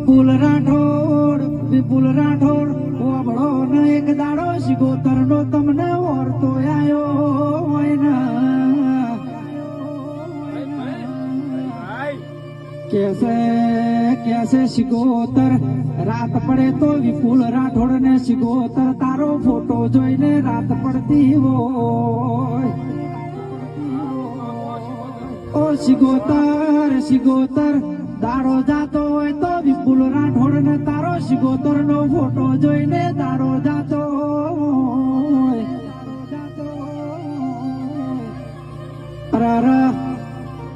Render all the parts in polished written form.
વિપુલ રાઠોડ ઓબળો ને એક દાડો શિગોતર નો તમને ઓરતો આયો હોય ને કેસે શિગોતર રાત પડે તો વિપુલ રાઠોડ ને શિગોતર તારો ફોટો જોઈને રાત પડતી હોય ઓ શિગોતર દાડો જાતો હોય તો વિપુલ રાઠોડ ને તારો શિગોતર નો ફોટો જોઈને દાડો જાતો હોય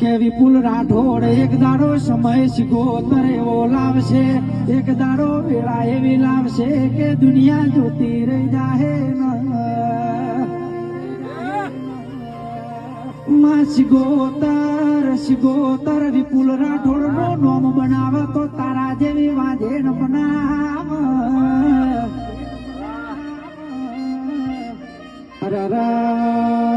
કે વિપુલ રાઠોડ એક દાડો સમય શિગોતર એવો લાવશે એક દાડો વેળા એવી લાવશે કે દુનિયા જોતી રહી જાહે માં શિગોતર વિપુલ રાઠોડ નો નોમ બનાવે તો તારા જેવી વાંધેણ બનાવ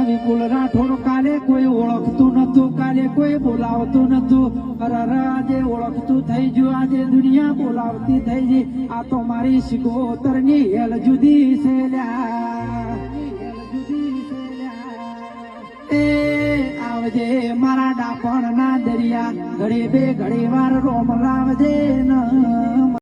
વિપુલ રાઠોડ કાલે કોઈ ઓળખતું નતું કાલે કોઈ બોલાવતું નતું આજે ઓળખતું થઈ ગયું આજે દુનિયા બોલાવતી થઈ ગઈ આ તો મારી શિગોતર ની હેલ જુદી છે આવજે મારા ડાપણ ના દરિયા ઘડી બે ઘડી વાર રોમ લાવજે ન